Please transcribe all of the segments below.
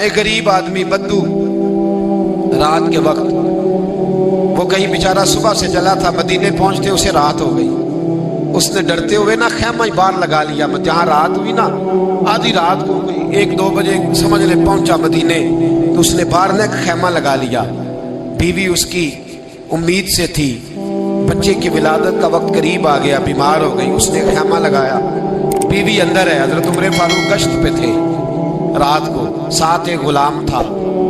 ایک غریب آدمی بدو رات کے وقت وہ کہیں بیچارہ صبح سے چلا تھا، مدینے پہنچتے اسے رات ہو گئی۔ اس نے ڈرتے ہوئے نا خیمہ باہر لگا لیا، جہاں رات ہوئی نا آدھی رات کو گئی، 1-2 بجے سمجھ لے پہنچا مدینے، تو اس نے باہر نے خیمہ لگا لیا۔ بیوی اس کی امید سے تھی، بچے کی ولادت کا وقت قریب آ گیا، بیمار ہو گئی، اس نے خیمہ لگایا، بیوی اندر ہے۔ حضرت عمر فاروق گشت پہ تھے رات کو، ساتھ ایک غلام تھا۔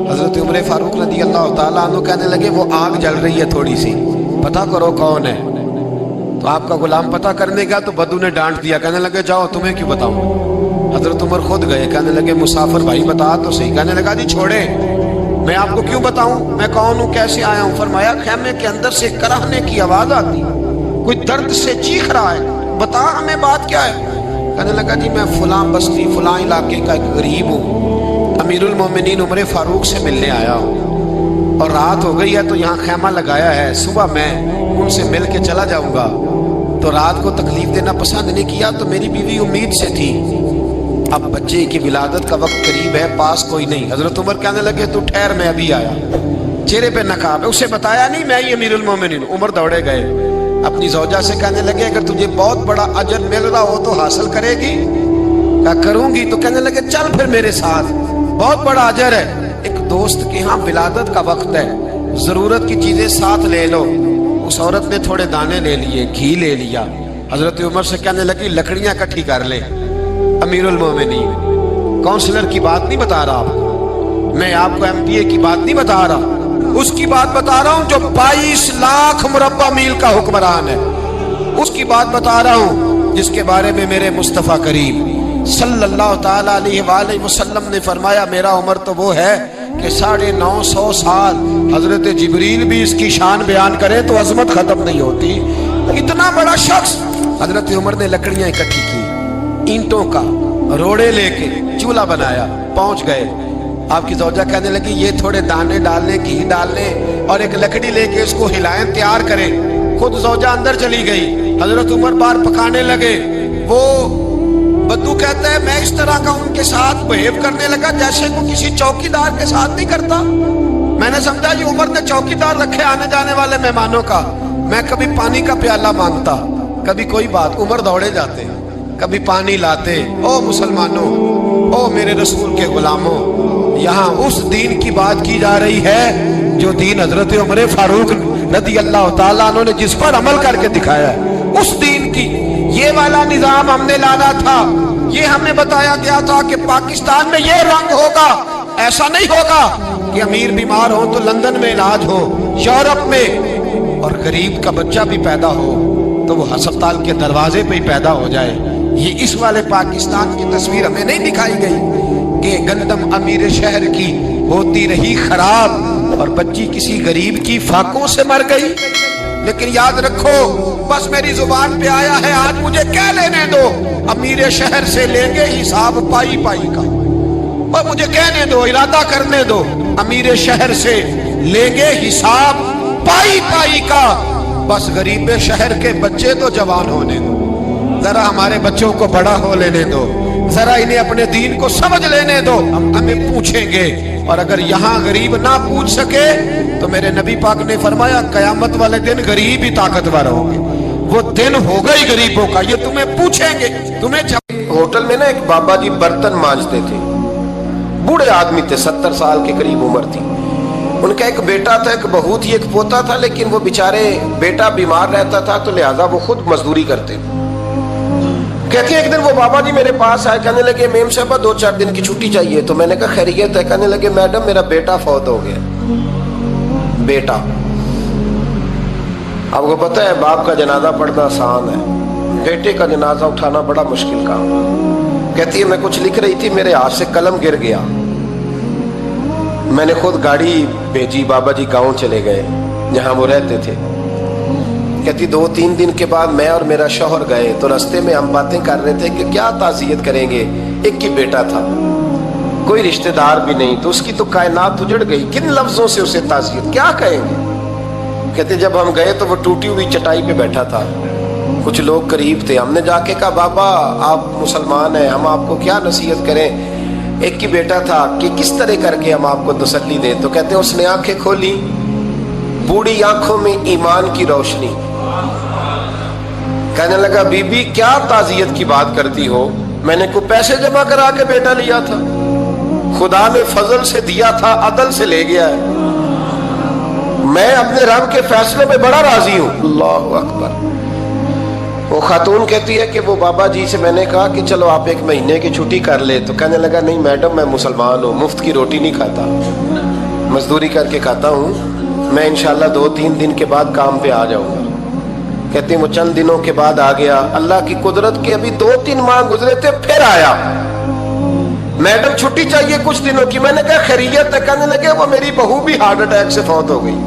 حضرت عمر فاروق رضی اللہ تعالیٰ عنہ کہنے لگے وہ آگ جل رہی ہے تھوڑی سی، پتہ کرو کون ہے۔ تو آپ کا غلام پتہ کرنے گا تو بدو نے ڈانٹ دیا، کہنے لگے جاؤ تمہیں کیوں بتاؤں۔ حضرت عمر خود گئے، کہنے لگے مسافر بھائی بتا تو صحیح۔ کہنے لگا جی چھوڑے، میں آپ کو کیوں بتاؤں، میں کون ہوں، کیسے آیا ہوں۔ فرمایا خیمے کے اندر سے کراہنے کی آواز آتی، کوئی درد سے چیخ رہا ہے، بتا ہمیں بات کیا ہے۔ کہنے لگا جی میں فلاں بستی فلاں علاقے کا ایک غریب ہوں، امیر المومنین عمر فاروق سے ملنے آیا ہوں، اور رات ہو گئی ہے تو یہاں خیمہ لگایا ہے، صبح میں ان سے مل کے چلا جاؤں گا۔ تو رات کو تکلیف دینا پسند نہیں کیا، تو میری بیوی امید سے تھی، اب بچے کی ولادت کا وقت قریب ہے، پاس کوئی نہیں۔ حضرت عمر کہنے لگے تو ٹھہر میں ابھی آیا، چہرے پہ نقاب ہے، اسے بتایا نہیں میں ہی امیر المومنین۔ عمر دوڑے گئے، اپنی زوجہ سے کہنے لگے اگر تجھے بہت بڑا اجر مل رہا ہو تو حاصل کرے گی؟ کہا کروں گی۔ تو کہنے لگے چل پھر میرے ساتھ، بہت بڑا اجر ہے، ایک دوست کے ہاں ولادت کا وقت ہے، ضرورت کی چیزیں ساتھ لے لو۔ اس عورت نے تھوڑے دانے لے لیے، گھی لے لیا۔ حضرت عمر سے کہنے لگی لکڑیاں اکٹھی کر لیں۔ امیر المومنین کونسلر کی بات نہیں بتا رہا آپ کو، میں آپ کو ایم پی اے کی بات نہیں بتا رہا، اس کی بات بتا رہا ہوں جو 22 لاکھ مربع میل کا حکمران ہے، اس کی بات بتا رہا ہوں جس کے بارے میں میرے مصطفیٰ کریم صلی اللہ تعالیٰ علیہ وآلہ وسلم نے فرمایا میرا عمر تو وہ ہے کہ 950 سال حضرت جبریل بھی اس کی شان بیان کرے تو عظمت ختم نہیں ہوتی، اتنا بڑا شخص۔ حضرت عمر نے لکڑیاں اکٹھی کی، اینٹوں کا روڑے لے کے چولہا بنایا، پہنچ گئے۔ آپ کی زوجہ کہنے لگی یہ تھوڑے دانے ڈالنے، گھی ڈالنے اور ایک لکڑی لے کے اس کو ہلائیں، تیار کریں۔ خود زوجہ اندر چلی گئی، حضرت عمر باہر پکانے لگے۔ وہ بدو کہتا ہے میں اس طرح کا ان کے ساتھ بہیو کرنے لگا جیسے وہ کسی چوکیدار کے ساتھ نہیں کرتا۔ میں نے سمجھا یہ عمر نے چوکیدار رکھے آنے جانے والے مہمانوں کا۔ میں کبھی پانی کا پیالہ مانگتا، کبھی کوئی بات، عمر دوڑے جاتے، کبھی پانی لاتے۔ او مسلمانوں، او میرے رسول کے غلاموں، یہاں اس دین کی بات کی جا رہی ہے جو دین حضرت عمر فاروق رضی اللہ تعالیٰ عنہ نے جس پر عمل کر کے دکھایا ہے، اس دین کی۔ یہ والا نظام ہم نے لانا تھا، یہ ہمیں بتایا گیا تھا کہ پاکستان میں یہ رنگ ہوگا، ایسا نہیں ہوگا کہ امیر بیمار ہو تو لندن میں علاج ہو، یورپ میں، اور غریب کا بچہ بھی پیدا ہو تو وہ ہسپتال کے دروازے پہ ہی پیدا ہو جائے۔ یہ اس والے پاکستان کی تصویر ہمیں نہیں دکھائی گئی کہ گندم امیر شہر کی ہوتی رہی خراب اور بچی کسی غریب کی فاقوں سے مر گئی۔ لیکن یاد رکھو، بس میری زبان پہ آیا ہے آج، مجھے کہہ لینے دو، امیر شہر سے لیں گے حساب پائی پائی کا، اور مجھے کہنے دو، ارادہ کرنے دو، امیر شہر سے لیں گے حساب پائی پائی کا۔ بس غریب شہر کے بچے تو جوان ہونے دو، ذرا ہمارے بچوں کو بڑا ہو لینے دو، ذرا انہیں اپنے دین کو سمجھ لینے دو، ہم ہمیں پوچھیں گے۔ اور اگر یہاں غریب نہ پوچھ سکے تو میرے نبی پاک نے فرمایا قیامت والے دن غریب ہی طاقتور ہوں گے، وہ دن ہوگا ہی غریبوں کا، یہ تمہیں پوچھیں گے، تمہیں ہوٹل میں نا ایک بابا جی برتن مانجتے تھے، بوڑھے آدمی تھے، 70 سال کے قریب عمر تھی، ان کا ایک بیٹا تھا، ایک بہو تھی، ایک پوتا تھا، لیکن وہ بیچارے بیٹا بیمار رہتا تھا تو لہٰذا وہ خود مزدوری کرتے۔ کہتے ہیں ایک دن وہ بابا جی میرے پاس آئے، کہنے لگے میم صاحبہ 2-4 دن کی چھٹی چاہیے۔ تو میں نے کہا خیریت ہے؟ کہنے لگے میڈم میرا بیٹا فوت ہو گیا۔ بیٹا، آپ کو پتہ ہے باپ کا جنازہ پڑھنا آسان ہے، بیٹے کا جنازہ اٹھانا بڑا مشکل کام۔ کہتی ہے میں کچھ لکھ رہی تھی، میرے ہاتھ سے قلم گر گیا، میں نے خود گاڑی بھیجی، بابا جی گاؤں چلے گئے جہاں وہ رہتے تھے۔ کہتی 2-3 دن کے بعد میں اور میرا شوہر گئے تو رستے میں ہم باتیں کر رہے تھے کہ کیا تعزیت کریں گے، ایک ہی بیٹا تھا، کوئی رشتہ دار بھی نہیں، تو اس کی تو کائنات اجڑ گئی، کن لفظوں سے اسے تعزیت کیا کہیں گے۔ کہتے جب ہم گئے تو وہ ٹوٹی ہوئی چٹائی پہ بیٹھا تھا، کچھ لوگ قریب تھے، ہم نے جا کے کہا بابا آپ مسلمان ہیں، ہم آپ کو کیا نصیحت کریں۔ ایک ہی بیٹا تھا کہ کس طرح کر کے ہم آپ کو تسلی دیں. تو کہتے ہیں اس نے آنکھیں کھولی, بوڑھی آنکھوں میں ایمان کی روشنی. کہنے لگا بی بی کیا تعزیت کی بات کرتی ہو, میں نے کوئی پیسے جمع کرا کے بیٹا لیا تھا, خدا نے فضل سے دیا تھا, عدل سے لے گیا ہے, میں اپنے رب کے فیصلے میں بڑا راضی ہوں. اللہ اکبر. وہ خاتون کہتی ہے کہ وہ بابا جی سے میں نے کہا کہ چلو آپ 1 مہینے کی چھٹی کر لے. تو کہنے لگا نہیں میڈم میں مسلمان ہوں, مفت کی روٹی نہیں کھاتا, مزدوری کر کے کھاتا ہوں, میں انشاءاللہ 2-3 دن کے بعد کام پہ آ جاؤں گا. کہتی ہیں وہ چند دنوں کے بعد آ گیا. اللہ کی قدرت کے ابھی 2-3 ماہ گزرے تھے, پھر آیا. میڈم چھٹی چاہیے کچھ دنوں کی. میں نے کہا خیریت ہے. کہنے لگے وہ میری بہو بھی ہارٹ اٹیک سے فوت ہو گئی.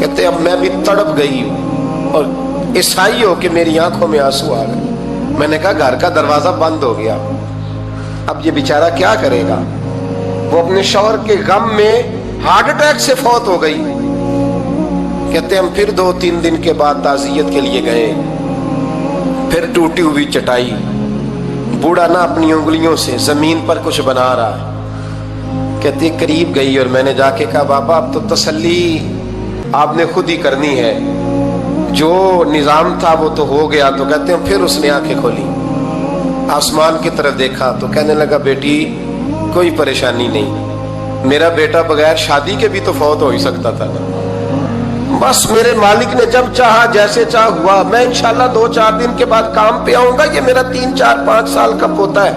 کہتے اب میں بھی تڑپ گئی اور عیسائی ہو کہ میری آنکھوں میں آنسو آ گئے. میں نے کہا گھر کا دروازہ بند ہو گیا, اب یہ بیچارہ کیا کرے گا. وہ اپنے شوہر کے غم میں ہارٹ اٹیک سے فوت ہو گئی. کہتے ہم پھر 2-3 دن کے بعد تعزیت کے لیے گئے. پھر ٹوٹی ہوئی چٹائی, بوڑھا نہ اپنی انگلیوں سے زمین پر کچھ بنا رہا ہے. کہتے قریب گئی اور میں نے جا کے کہا بابا اب تو تسلی آپ نے خود ہی کرنی ہے, جو نظام تھا وہ تو ہو گیا. تو کہتے ہیں پھر اس نے آنکھیں کھولی, آسمان کی طرف دیکھا تو کہنے لگا بیٹی کوئی پریشانی نہیں, میرا بیٹا بغیر شادی کے بھی تو فوت ہو ہی سکتا تھا نا, بس میرے مالک نے جب چاہا جیسے چاہ ہوا. میں انشاءاللہ 2-4 دن کے بعد کام پہ آؤں گا. یہ میرا 3-4-5 سال کا پوتا ہے,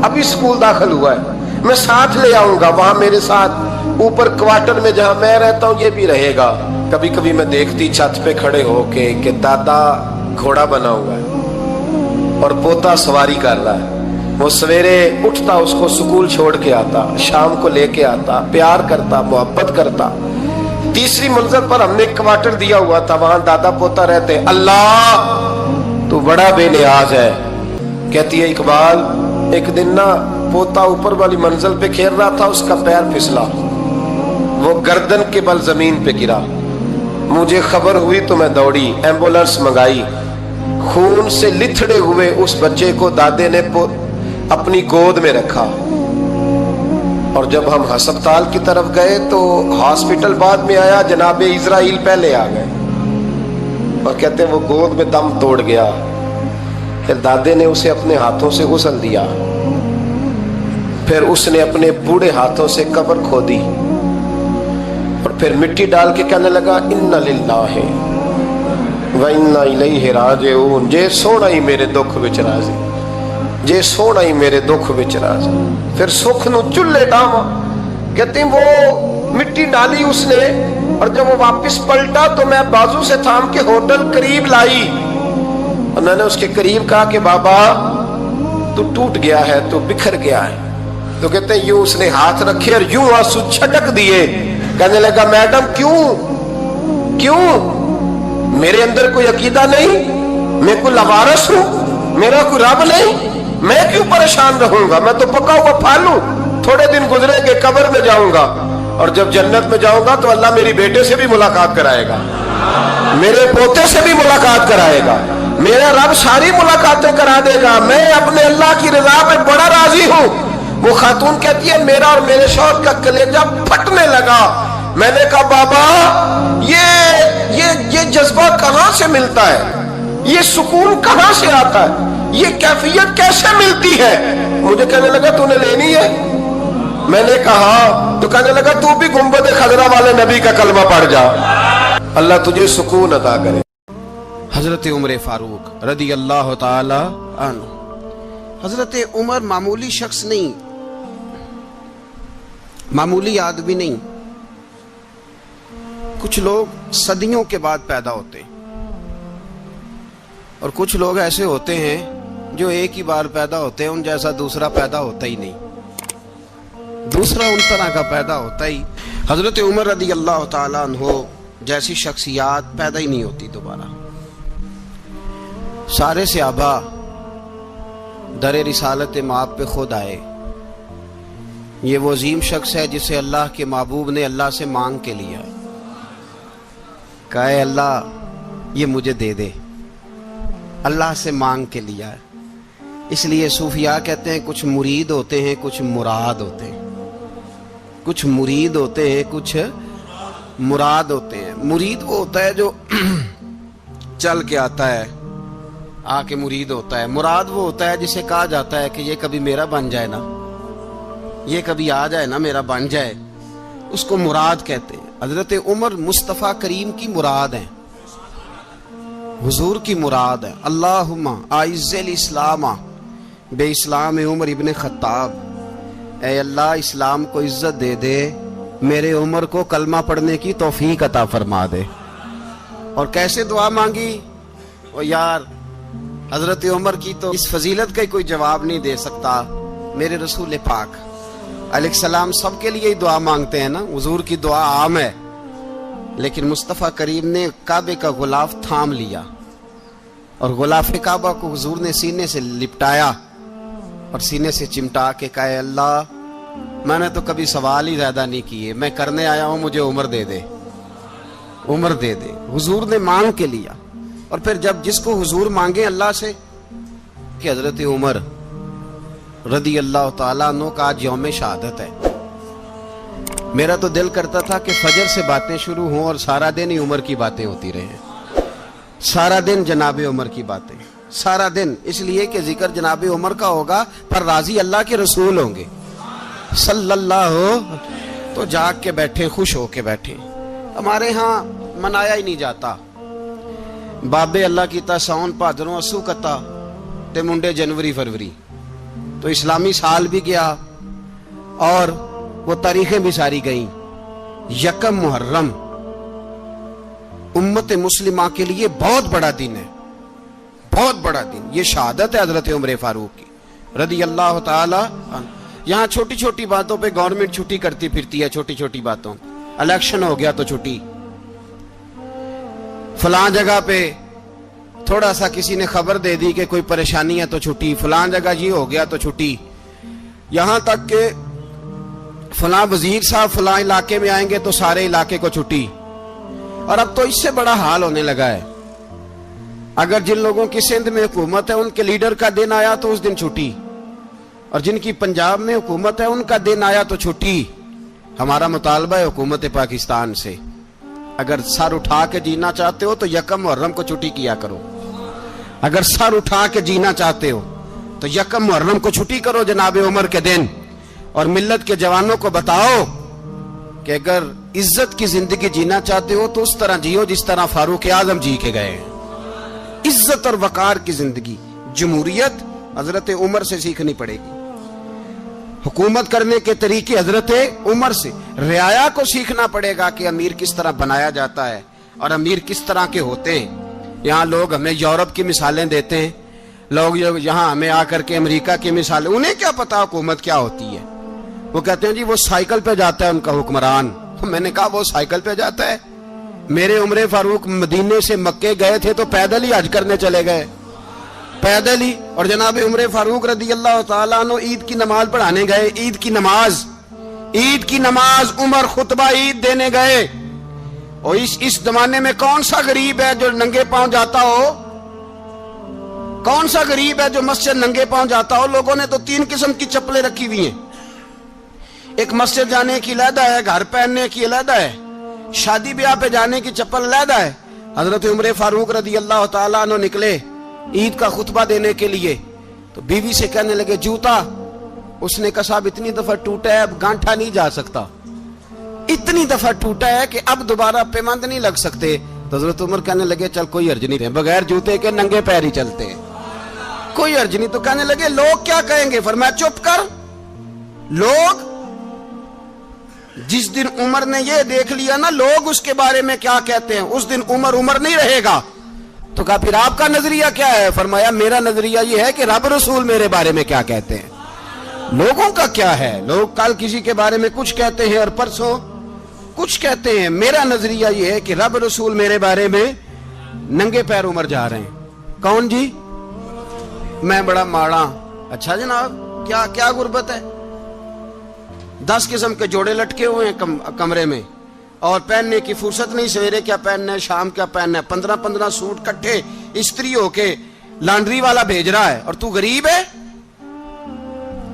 ابھی اسکول داخل ہوا ہے, میں ساتھ لے آؤں گا, وہاں میرے ساتھ اوپر کوارٹر میں جہاں میں رہتا ہوں یہ بھی رہے گا. کبھی کبھی میں دیکھتی چھت پہ کھڑے ہو کے کہ دادا گھوڑا بنا ہوا ہے اور پوتا سواری کر رہا ہے. وہ سویرے اٹھتا اس کو سکول چھوڑ کے آتا, شام کو لے کے آتا, پیار کرتا, محبت کرتا. 3ری منزل پر ہم نے کوارٹر دیا ہوا تھا, وہاں دادا پوتا رہتے. اللہ تو بڑا بے نیاز ہے. کہتی ہے اقبال ایک دن نا پوتا اوپر والی منزل پہ کھیل رہا تھا, اس کا پیر پھسلا, وہ گردن کے بل زمین پہ گرا. مجھے خبر ہوئی تو میں دوڑی, ایمبولینس منگائی. خون سے لتھڑے ہوئے اس بچے کو دادے نے اپنی گود میں رکھا. اور جب ہم ہسپتال کی طرف گئے تو ہاسپٹل بعد میں آیا, جناب اسرائیل پہلے آ گئے اور کہتے ہیں وہ گود میں دم توڑ گیا. پھر دادے نے اسے اپنے ہاتھوں سے غسل دیا, پھر اس نے اپنے بوڑھے ہاتھوں سے قبر کھودی اور پھر مٹی ڈال کے کہنے لگا انا للہ و انا الیہ راجعون. جے سونا ہی میرے دکھ وچ راضی, جے سونا ہی میرے دکھ وچ راضی. پھر سکھ نو چلے ڈاواں. کہتے ہیں وہ مٹی ڈالی اس نے, اور جب وہ واپس پلٹا تو میں بازو سے تھام کے ہوٹل قریب لائی اور میں نے اس کے قریب کہا کہ بابا تو ٹوٹ گیا ہے, تو بکھر گیا ہے. تو کہتے ہیں یوں اس نے ہاتھ رکھے اور یوں آنسو چھٹک دیے. کہنے لگا میڈم کیوں میرے اندر کوئی عقیدہ نہیں, میں کوئی لوارث ہوں, میرا کوئی رب نہیں, میں کیوں پریشان رہوں گا, میں تو پکا ہوا پھل ہوں. تھوڑے دن گزرے کہ قبر میں جاؤں گا, اور جب جنت میں جاؤں گا تو اللہ میری بیٹے سے بھی ملاقات کرائے گا, میرے پوتے سے بھی ملاقات کرائے گا, میرا رب ساری ملاقاتیں کرا دے گا. میں اپنے اللہ کی رضا میں بڑا راضی ہوں. وہ خاتون کہتی ہے میرا اور میرے شوہر کا کلیجہ پھٹنے لگا. میں نے کہا بابا یہ جذبہ کہاں سے ملتا ہے, یہ سکون کہاں سے آتا ہے, یہ کیفیت کیسے ملتی ہے. مجھے کہنے لگا تو نے لینی ہے. میں نے کہا, تو کہنے لگا تو بھی گنبد خضرا والے نبی کا کلمہ پڑھ جا, اللہ تجھے سکون عطا کرے. حضرت عمر فاروق رضی اللہ تعالی عنہ. حضرت عمر معمولی شخص نہیں, معمولی آدمی نہیں. کچھ لوگ صدیوں کے بعد پیدا ہوتے ہیں اور کچھ لوگ ایسے ہوتے ہیں جو ایک ہی بار پیدا ہوتے ہیں, ان جیسا دوسرا پیدا ہوتا ہی نہیں, دوسرا ان طرح کا پیدا ہوتا ہی. حضرت عمر رضی اللہ تعالیٰ عنہ جیسی شخصیات پیدا ہی نہیں ہوتی دوبارہ. سارے صحابہ در رسالت مآب پہ خود آئے. یہ وہ عظیم شخص ہے جسے اللہ کے محبوب نے اللہ سے مانگ کے لیا, کہا اے اللہ یہ مجھے دے دے. اللہ سے مانگ کے لیا ہے. اس لیے صوفیاء کہتے ہیں کچھ مرید ہوتے ہیں کچھ مراد ہوتے ہیں. کچھ مرید ہوتے ہیں کچھ مراد ہوتے ہیں. مرید وہ ہوتا ہے جو چل کے آتا ہے آ کے مرید ہوتا ہے. مراد وہ ہوتا ہے جسے کہا جاتا ہے کہ یہ کبھی میرا بن جائے نا, یہ کبھی آ جائے نا, میرا بن جائے, اس کو مراد کہتے ہیں. حضرت عمر مصطفیٰ کریم کی مراد ہیں, حضور کی مراد ہے. اللہم اعز الاسلام بے اسلام عمر ابن خطاب, اے اللہ اسلام کو عزت دے دے, میرے عمر کو کلمہ پڑھنے کی توفیق عطا فرما دے. اور کیسے دعا مانگی؟ او یار حضرت عمر کی تو اس فضیلت کا کوئی جواب نہیں دے سکتا. میرے رسول پاک علیہ السلام سب کے لیے ہی دعا مانگتے ہیں نا, حضور کی دعا عام ہے, لیکن مصطفیٰ کریم نے کعبے کا غلاف تھام لیا اور غلاف کعبہ کو حضور نے سینے سے لپٹایا اور سینے سے چمٹا کے کہا, اللہ میں نے تو کبھی سوال ہی زیادہ نہیں کیے, میں کرنے آیا ہوں, مجھے عمر دے دے, عمر دے دے. حضور نے مانگ کے لیا. اور پھر جب جس کو حضور مانگے اللہ سے کہ حضرت عمر رضی اللہ تعالیٰ عنہ کا آج یوم شہادت ہے, میرا تو دل کرتا تھا کہ فجر سے باتیں شروع ہوں اور سارا دن ہی عمر کی باتیں ہوتی رہیں, سارا دن جناب عمر کی باتیں, سارا دن. اس لیے کہ ذکر جناب عمر کا ہوگا پر راضی اللہ کے رسول ہوں گے صلی اللہ, تو جاگ کے بیٹھے, خوش ہو کے بیٹھے. ہمارے ہاں منایا ہی نہیں جاتا. بابے اللہ کی تا ساؤن بھادروں اسو کتا تے منڈے جنوری فروری, تو اسلامی سال بھی گیا اور وہ تاریخیں بھی ساری گئیں. یکم محرم امت مسلمہ کے لیے بہت بڑا دن ہے, بہت بڑا دن. یہ شہادت ہے حضرت عمر فاروق کی رضی اللہ تعالی. یہاں چھوٹی چھوٹی باتوں پہ گورنمنٹ چھٹی کرتی پھرتی ہے, چھوٹی چھوٹی باتوں. الیکشن ہو گیا تو چھٹی, فلاں جگہ پہ تھوڑا سا کسی نے خبر دے دی کہ کوئی پریشانی ہے تو چھٹی, فلاں جگہ یہ ہو گیا تو چھٹی. یہاں تک کہ فلاں وزیر صاحب فلاں علاقے میں آئیں گے تو سارے علاقے کو چھٹی. اور اب تو اس سے بڑا حال ہونے لگا ہے, اگر جن لوگوں کی سندھ میں حکومت ہے ان کے لیڈر کا دن آیا تو اس دن چھٹی, اور جن کی پنجاب میں حکومت ہے ان کا دن آیا تو چھٹی. ہمارا مطالبہ ہے حکومت پاکستان سے, اگر سر اٹھا کے جینا چاہتے ہو تو یکم محرم کو چھٹی کیا کرو. اگر سر اٹھا کے جینا چاہتے ہو تو یکم محرم کو چھٹی کرو جناب عمر کے دن. اور ملت کے جوانوں کو بتاؤ کہ اگر عزت کی زندگی جینا چاہتے ہو تو اس طرح جیو جس طرح فاروق اعظم جی کے گئے. عزت اور وقار کی زندگی, جمہوریت حضرت عمر سے سیکھنی پڑے گی. حکومت کرنے کے طریقے حضرت عمر سے, رعایا کو سیکھنا پڑے گا کہ امیر کس طرح بنایا جاتا ہے اور امیر کس طرح کے ہوتے ہیں. یہاں لوگ ہمیں یورپ کی مثالیں دیتے ہیں, لوگ یہاں ہمیں آ کر کے امریکہ کی مثالیں, انہیں کیا پتا حکومت کیا ہوتی ہے. وہ کہتے ہیں جی وہ سائیکل پہ جاتا ہے ان کا حکمران. میں نے کہا وہ سائیکل پہ جاتا ہے؟ میرے عمر فاروق مدینے سے مکے گئے تھے تو پیدل ہی حج کرنے چلے گئے, پیدل ہی. اور جناب عمر فاروق رضی اللہ تعالیٰ عنہ عید کی نماز پڑھانے گئے, عید کی نماز عمر خطبہ عید دینے گئے. اور اس زمانے میں کون سا غریب ہے جو ننگے پاؤں جاتا ہو؟ کون سا غریب ہے جو مسجد ننگے پاؤں جاتا ہو؟ لوگوں نے تو 3 قسم کی چپلیں رکھی ہوئی ہیں. ایک مسجد جانے کی علیحدہ ہے, گھر پہننے کی علیحدہ ہے, شادی بیاہ پہ جانے کی چپل علیحدہ ہے. حضرت عمر فاروق رضی اللہ تعالیٰ عنہ نکلے عید کا خطبہ دینے کے لیے تو بیوی سے کہنے لگے جوتا. اس نے کہا صاحب اتنی دفعہ ٹوٹا ہے اب گانٹھا نہیں جا سکتا, اتنی دفعہ ٹوٹا ہے کہ اب دوبارہ پیمند نہیں لگ سکتے. تو حضرت عمر کہنے لگے چل کوئی حرج نہیں, بغیر جوتے کے ننگے پیر ہی چلتے ہیں, کوئی حرج نہیں. تو کہنے لگے لوگ کیا کہیں گے؟ فرمایا چپ کر. لوگ جس دن عمر نے یہ دیکھ لیا نا لوگ اس کے بارے میں کیا کہتے ہیں, اس دن عمر نہیں رہے گا. تو کہا پھر آپ کا نظریہ کیا ہے؟ فرمایا میرا نظریہ یہ ہے کہ رب رسول میرے بارے میں کیا کہتے ہیں. لوگوں کا کیا ہے؟ لوگ کل کسی کے بارے میں کچھ کہتے ہیں اور پرسوں کچھ کہتے ہیں. میرا نظریہ یہ ہے کہ رب رسول میرے بارے میں ننگے پیر عمر جا رہے ہیں. کون جی؟ میں بڑا ماڑا. اچھا جناب کیا غربت ہے؟ 10 قسم کے جوڑے لٹکے ہوئے ہیں کمرے میں اور پہننے کی فرصت نہیں. سویرے کیا پہننا ہے, شام کیا پہننا ہے, 15 سوٹ کٹھے استری ہو کے لانڈری والا بھیج رہا ہے اور تو غریب ہے.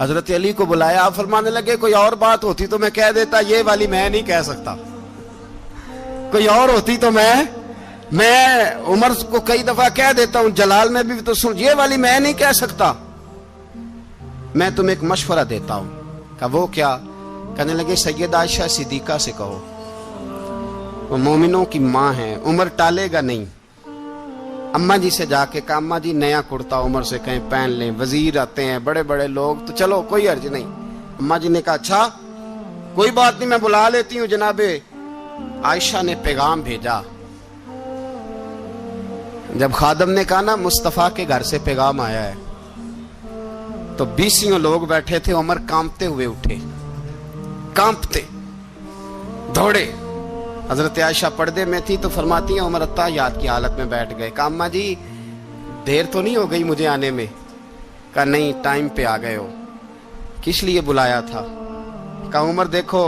حضرت علی کو بلایا. آپ فرمانے لگے کوئی اور بات ہوتی تو میں کہہ دیتا, یہ والی میں نہیں کہہ سکتا. کوئی اور ہوتی تو میں عمر کو کئی دفعہ کہہ دیتا ہوں, جلال میں بھی تو سن, یہ والی میں نہیں کہہ سکتا. میں تمہیں ایک مشورہ دیتا ہوں. کہا وہ کیا؟ کہنے لگے سیدہ عائشہ صدیقہ سے کہو, وہ مومنوں کی ماں ہیں, عمر ٹالے گا نہیں. اماں جی سے جا کے کہا اماں جی نیا کرتا عمر سے کہیں پہن لیں, وزیر آتے ہیں, بڑے بڑے لوگ, تو چلو کوئی حرج نہیں. اماں جی نے کہا اچھا کوئی بات نہیں, میں بلا لیتی ہوں. جناب عائشہ نے پیغام بھیجا. جب خادم نے کہا نا مصطفیٰ کے گھر سے پیغام آیا ہے, تو 20 لوگ بیٹھے تھے. عمر کانپتے ہوئے اٹھے, کانپتے دوڑے. حضرت عائشہ پردے میں تھی تو فرماتی ہیں عمر اتحیات کی حالت میں بیٹھ گئے. کہا اماں جی دیر تو نہیں ہو گئی مجھے آنے میں؟ کہا نہیں, ٹائم پہ آ گئے ہو. کس لیے بلایا تھا؟ کہا عمر دیکھو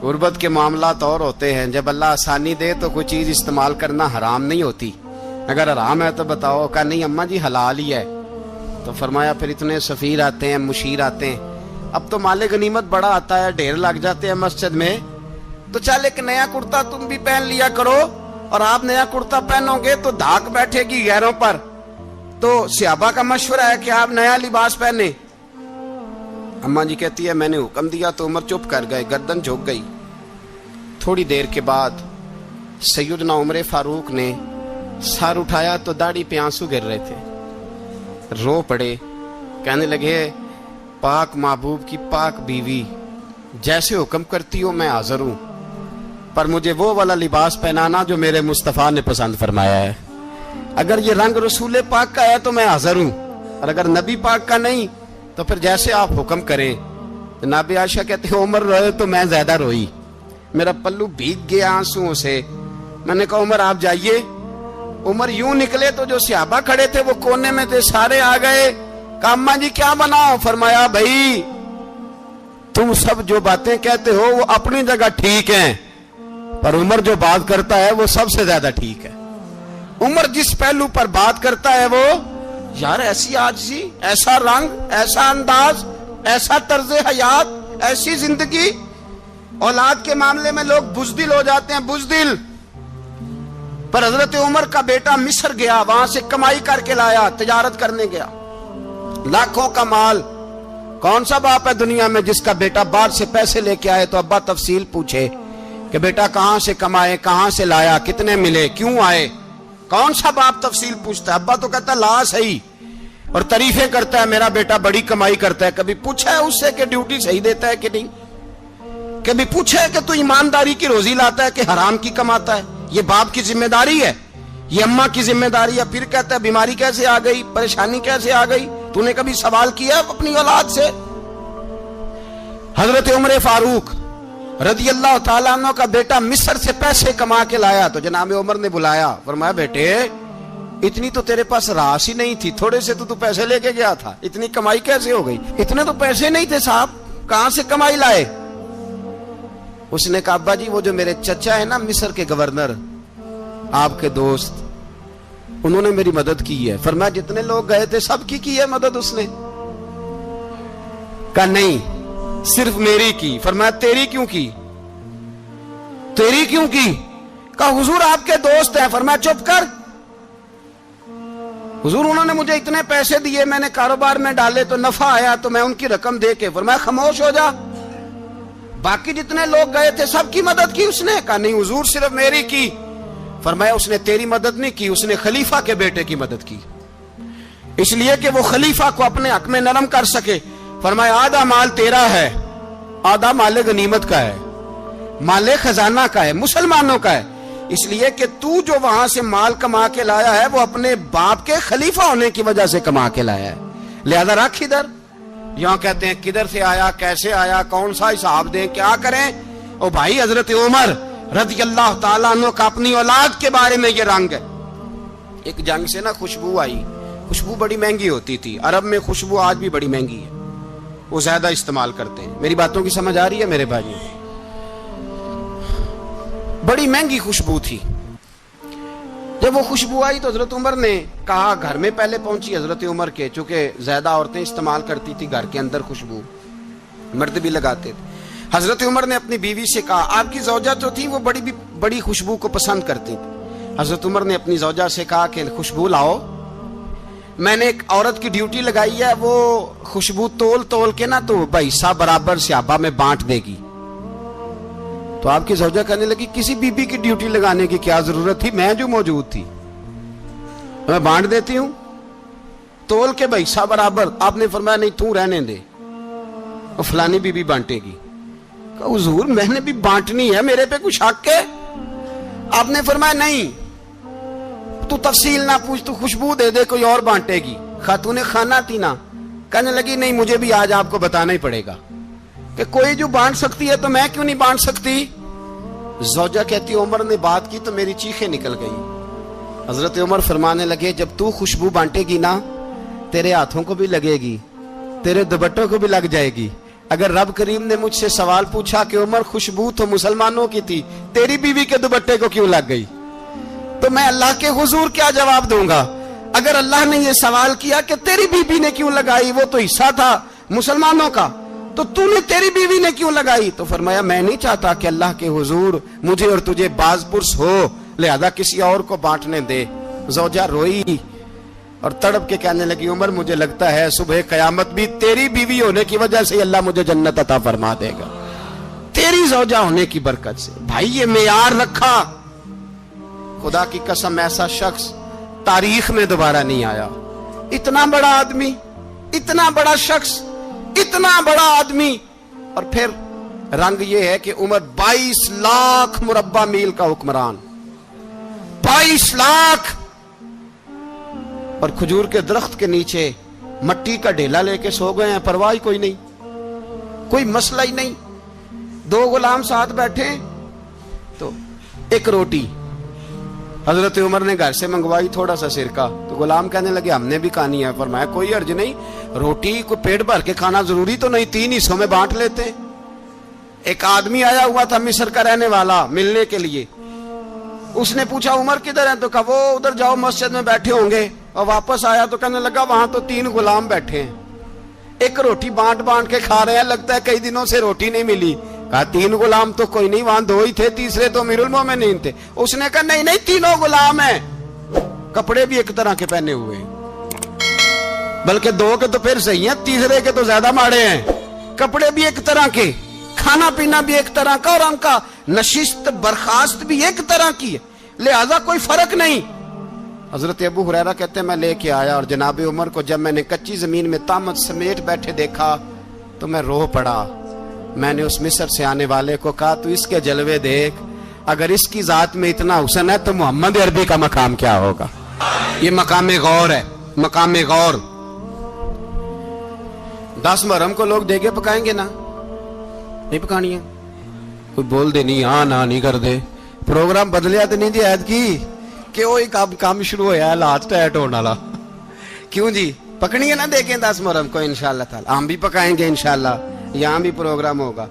غربت کے معاملات اور ہوتے ہیں, جب اللہ آسانی دے تو کوئی چیز استعمال کرنا حرام نہیں ہوتی, اگر حرام ہے تو بتاؤ. کہا نہیں اماں جی حلال ہی ہے. تو فرمایا پھر اتنے سفیر آتے ہیں, مشیر آتے ہیں, اب تو مال غنیمت بڑا آتا ہے, ڈھیر لگ جاتے ہیں مسجد میں, تو چل ایک نیا کرتا تم بھی پہن لیا کرو, اور آپ نیا کرتا پہنو گے تو دھاک بیٹھے گی غیروں پر. تو صحابہ کا مشورہ ہے کہ آپ نیا لباس پہنے. اماں جی کہتی ہے میں نے حکم دیا تو عمر چپ کر گئے, گردن جھک گئی. تھوڑی دیر کے بعد سیدنا عمر فاروق نے سر اٹھایا تو داڑھی پہ آنسو گر رہے تھے, رو پڑے. کہنے لگے پاک محبوب کی پاک بیوی, جیسے حکم کرتی ہو میں حاضر ہوں, پر مجھے وہ والا لباس پہنانا جو میرے مصطفیٰ نے پسند فرمایا ہے. اگر یہ رنگ رسول پاک کا ہے تو میں حاضر ہوں, اور اگر نبی پاک کا نہیں تو پھر جیسے آپ حکم کریں. جناب عائشہ کہتے ہیں عمر روئے تو میں زیادہ روئی, میرا پلو بھیگ گیا آنسوؤں سے. میں نے کہا عمر آپ جائیے. عمر یوں نکلے تو جو صحابہ کھڑے تھے وہ کونے میں تھے, سارے آ گئے. کہا اماں جی کیا بناؤ؟ فرمایا بھائی تم سب جو باتیں کہتے ہو وہ اپنی جگہ ٹھیک ہیں, پر عمر جو بات کرتا ہے وہ سب سے زیادہ ٹھیک ہے. عمر جس پہلو پر بات کرتا ہے وہ, یار ایسی عاجزی, ایسا رنگ, ایسا انداز, ایسا طرز حیات, ایسی زندگی. اولاد کے معاملے میں لوگ بزدل ہو جاتے ہیں, بزدل. پر حضرت عمر کا بیٹا مصر گیا, وہاں سے کمائی کر کے لایا, تجارت کرنے گیا, لاکھوں کا مال. کون سا باپ ہے دنیا میں جس کا بیٹا باہر سے پیسے لے کے آئے تو ابا تفصیل پوچھے کہ بیٹا کہاں سے کمائے, کہاں سے لایا, کتنے ملے, کیوں آئے؟ کون سا باپ تفصیل پوچھتا ہے؟ ابا تو کہتا ہے لا صحیح, اور تعریفیں کرتا ہے میرا بیٹا بڑی کمائی کرتا ہے. کبھی پوچھا ہے اس سے کہ ڈیوٹی صحیح دیتا ہے کہ نہیں؟ کبھی پوچھا ہے کہ تو ایمانداری کی روزی لاتا ہے کہ حرام کی کماتا ہے؟ یہ باپ کی ذمہ داری ہے, یہ اماں کی ذمہ داری ہے. پھر کہتا ہے بیماری کیسے آ گئی, پریشانی کیسے آ گئی, تو نے کبھی سوال کیا اپنی اولاد سے؟ حضرت عمر فاروق رضی اللہ تعالیٰ عنہ کا بیٹا مصر سے پیسے کما کے لایا تو جناب عمر نے بلایا, فرمایا بیٹے اتنی تو تیرے پاس راس ہی نہیں تھی, تھوڑے سے تو پیسے لے کے گیا تھا, اتنی کمائی کیسے ہو گئی؟ اتنے تو پیسے نہیں تھے صاحب, کہاں سے کمائی لائے؟ اس نے کہا ابا جی وہ جو میرے چچا ہے نا مصر کے گورنر, آپ کے دوست, انہوں نے میری مدد کی ہے. فرمایا جتنے لوگ گئے تھے سب کی ہے مدد اس نے؟ کہا نہیں صرف میری کی. فرمایا تیری کیوں کی؟ تیری کیوں کی؟ کہا حضور آپ کے دوست ہیں. فرمایا چپ کر, حضور انہوں نے مجھے اتنے پیسے دیے, میں نے کاروبار میں ڈالے تو نفع آیا تو میں ان کی رقم دے کے. فرمایا خاموش ہو جا, باقی جتنے لوگ گئے تھے سب کی مدد کی اس نے؟ کہا نہیں حضور صرف میری کی. فرمایا اس نے تیری مدد نہیں کی, اس نے خلیفہ کے بیٹے کی مدد کی, اس لیے کہ وہ خلیفہ کو اپنے حق میں نرم کر سکے. فرمایا آدھا مال تیرا ہے, آدھا مال غنیمت کا ہے, مال خزانہ کا ہے, مسلمانوں کا ہے, اس لیے کہ تو جو وہاں سے مال کما کے لایا ہے وہ اپنے باپ کے خلیفہ ہونے کی وجہ سے کما کے لایا ہے, لہذا رکھ ادھر. یہاں کہتے ہیں کدھر سے آیا, کیسے آیا, کون سا حساب دیں, کیا کریں؟ او بھائی حضرت عمر رضی اللہ تعالیٰ عنہ کا اپنی اولاد کے بارے میں یہ رنگ ہے. ایک جنگ سے نا خوشبو آئی, خوشبو بڑی مہنگی ہوتی تھی, عرب میں خوشبو آج بھی بڑی مہنگی ہے, وہ زیادہ استعمال کرتے ہیں. میری باتوں کی سمجھ آ رہی ہے میرے بھائیوں؟ بڑی مہنگی خوشبو تھی. جب وہ خوشبو آئی تو حضرت عمر نے کہا, گھر میں پہلے پہنچی حضرت عمر کے, چونکہ زیادہ عورتیں استعمال کرتی تھی گھر کے اندر خوشبو, مرد بھی لگاتے تھے. حضرت عمر نے اپنی بیوی سے کہا, آپ کی زوجہ جو تھی وہ بڑی خوشبو کو پسند کرتی تھی. حضرت عمر نے اپنی زوجہ سے کہا کہ خوشبو لاؤ, میں نے ایک عورت کی ڈیوٹی لگائی ہے, وہ خوشبو تول کے نا تو حصہ برابر صحابہ میں بانٹ دے گی. تو آپ کی زوجہ کہنے لگی, کسی بی بی کی ڈیوٹی لگانے کی کیا ضرورت تھی, میں جو موجود تھی میں بانٹ دیتی ہوں تول کے حصہ برابر. آپ نے فرمایا نہیں تو رہنے دے, اور فلانی بی بی بانٹے گی. کہا حضور میں نے بھی بانٹنی ہے, میرے پہ کچھ حق ہے؟ آپ نے فرمایا نہیں, تو تفصیل نہ پوچھ, تو خوشبو دے دے, کوئی اور بانٹے گی. خاتون خانہ تھی نا, کہنے لگی نہیں مجھے بھی آج آپ کو بتانا ہی پڑے گا کہ کوئی جو بانٹ سکتی ہے تو میں کیوں نہیں بانٹ سکتی. زوجہ کہتی عمر نے بات کی تو میری چیخیں نکل گئی. حضرت عمر فرمانے لگے, جب تو خوشبو بانٹے گی نا تیرے ہاتھوں کو بھی لگے گی, تیرے دوپٹوں کو بھی لگ جائے گی. اگر رب کریم نے مجھ سے سوال پوچھا کہ عمر خوشبو تو مسلمانوں کی تھی, تیری بیوی کے دوپٹے کو کیوں لگ گئی, تو میں اللہ کے حضور کیا جواب دوں گا؟ اگر اللہ نے یہ سوال کیا کہ تیری بیوی نے کیوں لگائی, وہ تو حصہ تھا مسلمانوں کا, تو نے تیری بیوی نے کیوں لگائی؟ تو فرمایا میں نہیں چاہتا کہ اللہ کے حضور مجھے اور تجھے باز پرس ہو, لہذا کسی اور کو بانٹنے دے. زوجہ روئی اور تڑپ کے کہنے لگی, عمر مجھے لگتا ہے صبح قیامت بھی تیری بیوی ہونے کی وجہ سے اللہ مجھے جنت عطا فرما دے گا, تیری زوجہ ہونے کی برکت سے. بھائی یہ معیار رکھا, خدا کی قسم ایسا شخص تاریخ میں دوبارہ نہیں آیا. اتنا بڑا آدمی, اتنا بڑا شخص, اتنا بڑا آدمی, اور پھر رنگ یہ ہے کہ عمر 22 لاکھ مربع میل کا حکمران, 22 لاکھ, اور کھجور کے درخت کے نیچے مٹی کا ڈھیلا لے کے سو گئے ہیں, پرواہ کوئی نہیں, کوئی مسئلہ ہی نہیں. 2 غلام ساتھ بیٹھے تو ایک روٹی حضرت عمر نے گھر سے منگوائی, تھوڑا سا سرکہ, تو غلام کہنے لگے ہم نے بھی کھانی ہے. فرمایا کوئی حرج نہیں, روٹی کو پیٹ بھر کے کھانا ضروری تو نہیں, 3 حصوں میں بانٹ لیتے. ایک آدمی آیا ہوا تھا مصر کا رہنے والا ملنے کے لیے, اس نے پوچھا عمر کدھر ہیں, تو کہا وہ ادھر جاؤ مسجد میں بیٹھے ہوں گے. اور واپس آیا تو کہنے لگا وہاں تو 3 غلام بیٹھے ہیں, ایک روٹی بانٹ کے کھا رہے ہیں, لگتا ہے کئی دنوں سے روٹی نہیں ملی. کہا 3 غلام تو کوئی نہیں, وہاں 2 ہی تھے, تیسرے تو امیر المومنین تھے. اس نے کہا نہیں 3 غلام ہیں, کپڑے بھی ایک طرح کے پہنے ہوئے, بلکہ 2 کے تو پھر صحیح ہیں, تیسرے کے تو زیادہ ماڑے ہیں. کپڑے بھی ایک طرح کے, کھانا پینا بھی ایک طرح کا, اور ان کا نشست برخاست بھی ایک طرح کی ہے, لہذا کوئی فرق نہیں. حضرت ابو ہریرہ کہتے ہیں میں لے کے آیا, اور جناب عمر کو جب میں نے کچی زمین میں تامت سمیٹ بیٹھے دیکھا تو میں رو پڑا. میں نے اس مصر سے آنے والے کو کہا تو اس کے جلوے دیکھ, اگر اس کی ذات میں اتنا حسن ہے تو محمد عربی کا مقام کیا ہوگا. یہ مقام غور ہے, مقام غور. 10 محرم کو لوگ دیگے پکائیں گے نا, نہیں پکانی ہے, کوئی بول دے نہیں, ہاں نہ نہیں کر دے, پروگرام بدلیا تو نہیں دی عید کی کہ وہ کام شروع ہویا ہے لات ٹائٹ ہونے والا. کیوں جی, پکنی ہے نا دیکھیں 10 محرم کو انشاءاللہ تعالی, ہم بھی پکائیں گے انشاءاللہ, یہاں بھی پروگرام ہوگا.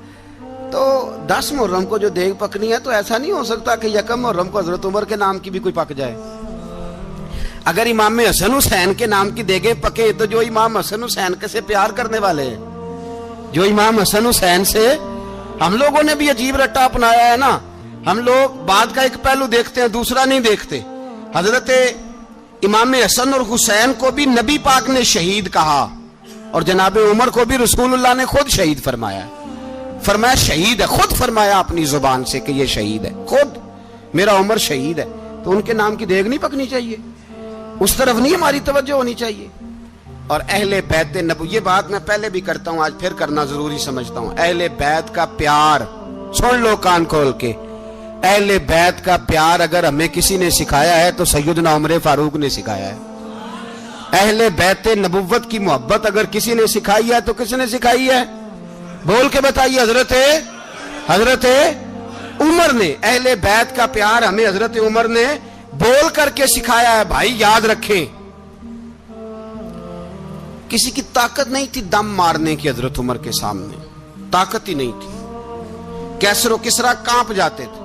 تو 10 محرم کو جو دیگ پکنی ہے تو ایسا نہیں ہو سکتا کہ 1 محرم کو حضرت عمر کے نام کی بھی کوئی پک جائے. اگر امام حسن حسین کے نام کی دیگیں پکے تو جو امام حسن حسین سے پیار کرنے والے ہیں, جو امام حسن حسین سے, ہم لوگوں نے بھی عجیب رٹا اپنایا ہے نا, ہم لوگ بات کا ایک پہلو دیکھتے ہیں دوسرا نہیں دیکھتے. حضرت امام حسن اور حسین کو بھی نبی پاک نے شہید کہا, اور جناب عمر کو بھی رسول اللہ نے خود شہید فرمایا. فرمایا شہید ہے, خود فرمایا اپنی زبان سے کہ یہ شہید ہے, خود میرا عمر شہید ہے. تو ان کے نام کی دیگ نہیں پکنی چاہیے, اس طرف نہیں ہماری توجہ ہونی چاہیے. اور اہل بیت نبوی, یہ بات میں پہلے بھی کرتا ہوں, آج پھر کرنا ضروری سمجھتا ہوں. اہل بیت کا پیار سن لو کان کھول کے, اہل بیت کا پیار اگر ہمیں کسی نے سکھایا ہے تو سیدنا عمر فاروق نے سکھایا ہے. اہل بیت نبوت کی محبت اگر کسی نے سکھائی ہے تو کس نے سکھائی ہے؟ بول کے بتائیے. حضرت عمر نے. اہل بیت کا پیار ہمیں حضرت عمر نے بول کر کے سکھایا ہے. بھائی یاد رکھیں, کسی کی طاقت نہیں تھی دم مارنے کی حضرت عمر کے سامنے, طاقت ہی نہیں تھی. کیسر و کسرا کانپ جاتے تھے,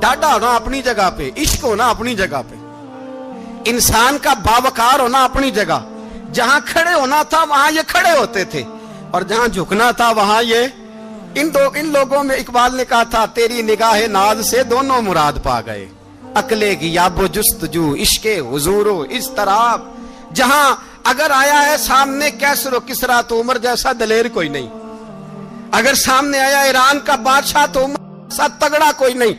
ڈاڈا ہونا اپنی جگہ پہ، عشق ہونا اپنی جگہ پہ، انسان کا باوقار ہونا اپنی جگہ، جہاں کھڑے ہونا تھا وہاں یہ کھڑے ہوتے تھے، اور جہاں جھکنا تھا وہاں یہ ان لوگوں میں اقبال نے کہا تھا تیری نگاہ ناز سے دونوں مراد پا گئے، عقلِ غیاب و جستجو، عشق حضور و اضطراب، جہاں اگر آیا ہے سامنے کیسر و کسریٰ تو عمر جیسا دلیر کوئی نہیں، اگر سامنے آیا ایران کا بادشاہ تو عمر جیسا تگڑا کوئی نہیں،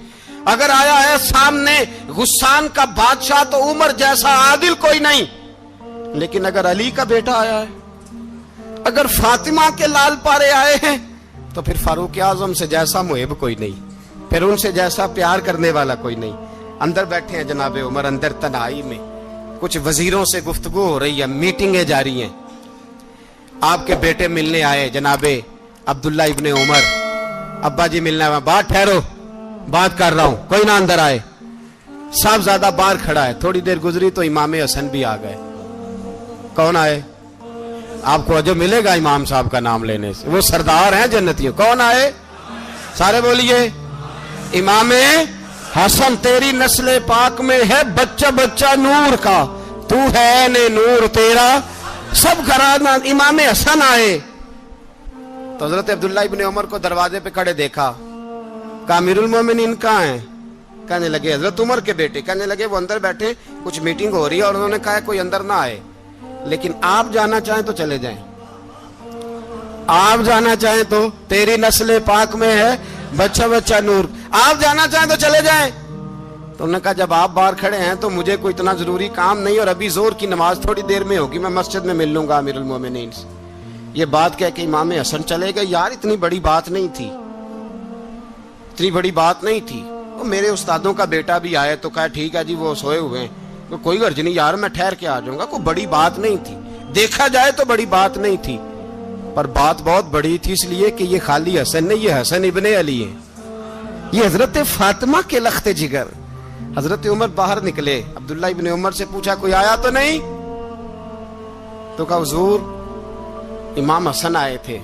اگر آیا ہے سامنے غسان کا بادشاہ تو عمر جیسا عادل کوئی نہیں، لیکن اگر علی کا بیٹا آیا ہے، اگر فاطمہ کے لال پارے آئے ہیں تو پھر فاروق اعظم سے جیسا محب کوئی نہیں، پھر ان سے جیسا پیار کرنے والا کوئی نہیں۔ اندر بیٹھے ہیں جناب عمر، اندر تنہائی میں کچھ وزیروں سے گفتگو ہو رہی ہے، میٹنگیں جاری ہیں، آپ کے بیٹے ملنے آئے جناب عبداللہ ابن عمر، ابا جی ملنا ہے، بات ٹھہرو بات کر رہا ہوں، کوئی نہ اندر آئے، صاحبزادہ باہر کھڑا ہے، تھوڑی دیر گزری تو امام حسن بھی آ گئے، کون آئے؟ آپ کو جو ملے گا امام صاحب کا نام لینے سے، وہ سردار ہیں جنتیوں، کون آئے؟ سارے بولیے، امام حسن تیری نسل پاک میں ہے بچہ بچہ نور کا، تو ہے نے نور تیرا سب گھرانہ، امام حسن آئے تو حضرت عبداللہ ابن عمر کو دروازے پہ کھڑے دیکھا، کہا امیر المومنین کہاں ہیں؟ کہنے لگے حضرت عمر کے بیٹے، کہنے لگے وہ اندر بیٹھے، کچھ میٹنگ ہو رہی ہے، اور انہوں نے کہا کوئی اندر نہ آئے، لیکن آپ جانا چاہیں تو چلے جائیں، آپ جانا چاہیں تو تیری نسل پاک میں ہے بچہ بچہ نور، آپ جانا چاہیں تو چلے جائیں۔ تو انہوں نے کہا جب آپ باہر کھڑے ہیں تو مجھے کوئی اتنا ضروری کام نہیں، اور ابھی زور کی نماز تھوڑی دیر میں ہوگی، میں مسجد میں مل لوں گا امیر المومنین سے۔ یہ بات کہہ کہ امام حسن چلے گئے۔ یار اتنی بڑی بات نہیں تھی، اتنی بڑی بات نہیں تھی، وہ میرے استادوں کا بیٹا بھی آئے تو کہا ٹھیک ہے جی وہ سوئے ہوئے ہیں، کوئی غرض نہیں یار میں ٹھہر کے آ جاؤں گا، کوئی بڑی بات نہیں تھی، دیکھا جائے تو بڑی بات نہیں تھی، پر بات بہت بڑی تھی، اس لیے کہ یہ خالی حسن نہیں، یہ حسن ابن علی ہے، یہ حضرت فاطمہ کے لخت جگر۔ حضرت عمر باہر نکلے، عبداللہ ابن عمر سے پوچھا کوئی آیا تو نہیں؟ تو کہا حضور امام حسن آئے تھے۔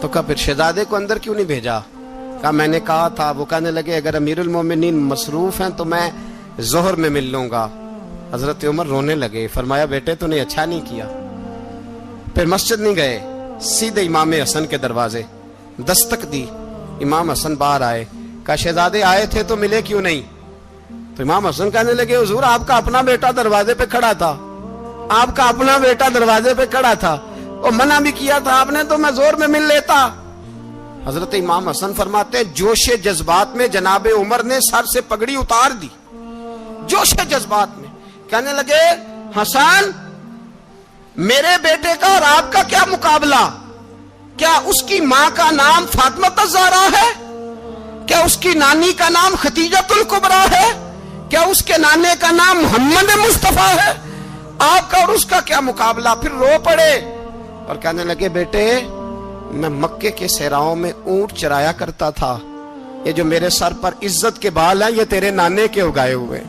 تو کہا پھر شہزادے کو اندر کیوں نہیں بھیجا؟ کہا میں نے کہا تھا، وہ کہنے لگے اگر امیر المومنین مصروف ہیں تو میں ظہر میں مل لوں گا۔ حضرت عمر رونے لگے، فرمایا بیٹے تو نے اچھا نہیں کیا۔ پھر مسجد نہیں گئے، سیدھے امام حسن کے دروازے دستک دی، امام حسن باہر آئے، کہا شہزادے آئے تھے تو ملے کیوں نہیں؟ تو امام حسن کہنے لگے حضور آپ کا اپنا بیٹا دروازے پہ کھڑا تھا، آپ کا اپنا بیٹا دروازے پہ کھڑا تھا، اور منع بھی کیا تھا آپ نے تو میں زور میں مل لیتا۔ حضرت امام حسن فرماتے ہیں جوش جذبات میں جناب عمر نے سر سے پگڑی اتار دی، جوش جذبات میں کہنے لگے حسن میرے بیٹے کا اور آپ کا کیا مقابلہ؟ کیا اس کی ماں کا نام فاطمہ الزہرا ہے؟ کیا اس کی نانی کا نام خدیجۃ الکبریٰ ہے؟ کیا اس کے نانے کا نام محمد مصطفیٰ ہے؟ آپ کا اور اس کا کیا مقابلہ؟ پھر رو پڑے اور کہنے لگے بیٹے میں مکے کے صحراؤں میں اونٹ چرایا کرتا تھا، یہ جو میرے سر پر عزت کے بال ہیں یہ تیرے نانے کے اگائے ہوئے،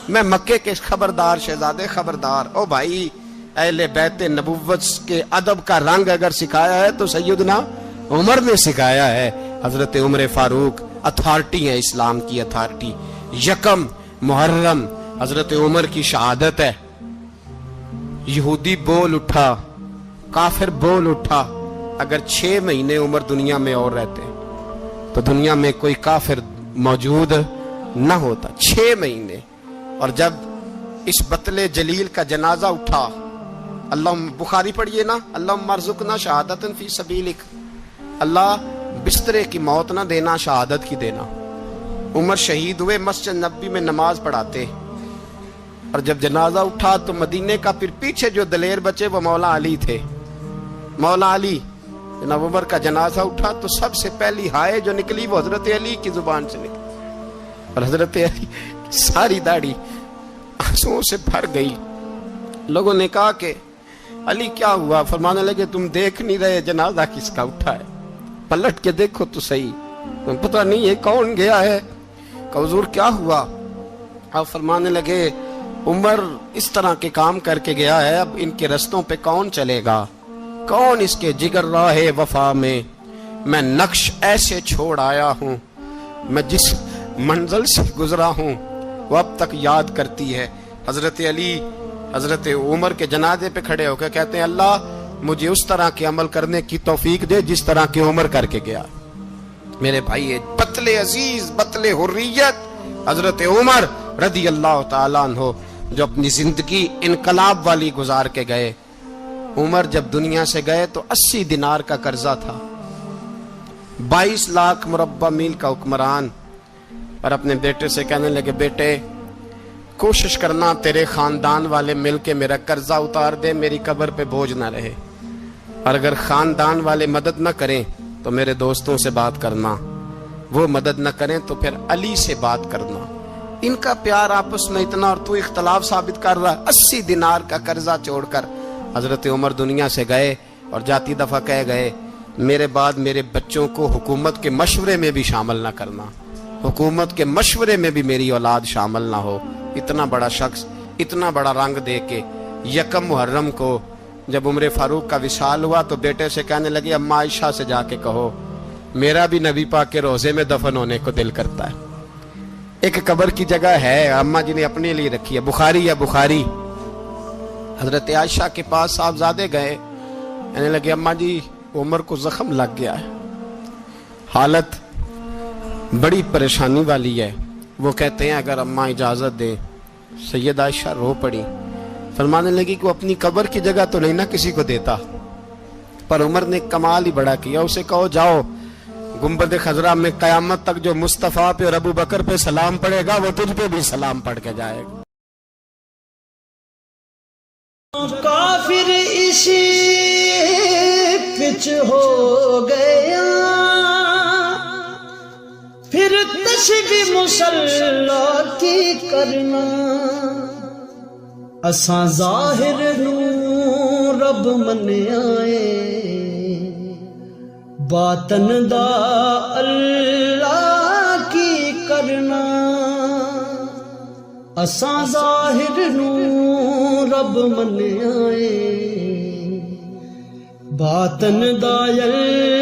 میں مکے کے خبردار شہزادے خبردار۔ او بھائی اہل بیت نبوت کے ادب کا رنگ اگر سکھایا ہے تو سیدنا عمر نے سکھایا ہے۔ حضرت عمر فاروق اتھارٹی ہے، اسلام کی اتھارٹی۔ یکم محرم حضرت عمر کی شہادت ہے، یہودی بول اٹھا، کافر بول اٹھا، اگر 6 مہینے عمر دنیا میں اور رہتے تو دنیا میں کوئی کافر موجود نہ ہوتا، 6 مہینے۔ اور جب اس بطل جلیل کا جنازہ اٹھا، اللہ بخاری پڑھیے نا، اللہم ارزقنا شہادت فی سبیلک، اللہ بسترے کی موت نہ دینا، شہادت کی دینا۔ عمر شہید ہوئے، مسجد نبوی میں نماز پڑھاتے، اور جب جنازہ اٹھا تو مدینے کا پھر پیچھے جو دلیر بچے وہ مولا علی تھے، مولا علی۔ جناب عمر کا جنازہ اٹھا تو سب سے پہلی ہائے جو نکلی وہ حضرت علی کی زبان سے نکلی، اور حضرت علی ساری داڑھی آنسوؤں سے بھر گئی۔ لوگوں نے کہا کہ علی کیا ہوا؟ فرمانے لگے تم دیکھ نہیں رہے جنازہ کس کا اٹھا ہے، پلٹ کے دیکھو تو صحیح، تم پتہ نہیں یہ کون گیا ہے؟ کہ حضور کیا ہوا؟ آپ فرمانے لگے عمر اس طرح کے کام کر کے گیا ہے، اب ان کے رستوں پہ کون چلے گا؟ کون اس کے جگر راہ وفا میں؟ میں نقش ایسے چھوڑ آیا ہوں میں جس منزل سے گزرا ہوں وہ اب تک یاد کرتی ہے. حضرت علی حضرت عمر کے جنازے پہ کھڑے ہو کے کہتے ہیں اللہ مجھے اس طرح کے عمل کرنے کی توفیق دے جس طرح کی عمر کر کے گیا. میرے بھائی بطل عزیز بطل حریت حضرت عمر رضی اللہ تعالیٰ عنہ جو اپنی زندگی انقلاب والی گزار کے گئے. عمر جب دنیا سے گئے تو 80 دینار کا قرضہ تھا. 22 لاکھ مربع میل کا حکمران. اور اپنے بیٹے سے کہنے لگے بیٹے کوشش کرنا تیرے خاندان والے مل کے میرا قرضہ اتار دے, میری قبر پہ بوجھ نہ رہے. اور اگر خاندان والے مدد نہ کریں تو میرے دوستوں سے بات کرنا, وہ مدد نہ کریں تو پھر علی سے بات کرنا. ان کا پیار آپس میں اتنا اور تو اختلاف ثابت کر رہا. 80 دینار کا قرضہ چھوڑ کر حضرت عمر دنیا سے گئے اور جاتی دفعہ کہہ گئے میرے بعد میرے بچوں کو حکومت کے مشورے میں بھی شامل نہ کرنا, حکومت کے مشورے میں بھی میری اولاد شامل نہ ہو. اتنا بڑا شخص اتنا بڑا رنگ دے کے یکم محرم کو جب عمر فاروق کا وصال ہوا تو بیٹے سے کہنے لگے اماں عائشہ سے جا کے کہو میرا بھی نبی پاک کے روزے میں دفن ہونے کو دل کرتا ہے. ایک قبر کی جگہ ہے اماں جی نے اپنے لیے رکھی ہے, بخاری ہے بخاری. حضرت عائشہ کے پاس صاحبزادے گئے, کہنے لگے اماں جی عمر کو زخم لگ گیا ہے, حالت بڑی پریشانی والی ہے. وہ کہتے ہیں اگر اماں اجازت دیں. سید عائشہ رو پڑی, فرمانے لگی کہ وہ اپنی قبر کی جگہ تو نہیں نہ کسی کو دیتا, پر عمر نے کمال ہی بڑا کیا. اسے کہو جاؤ گنبد خضرا میں قیامت تک جو مصطفیٰ پہ اور ابو بکر پہ سلام پڑے گا وہ تجھ پہ بھی سلام پڑھ کے جائے گا. کافر اسی پچ ہو گیا پھر تشبیہ مسلح کی کرنا. اساں ظاہر نو رب من آئے باطن دا اللہ کی کرنا. اساں ظاہر نو رب من آئے باطن دا اللہ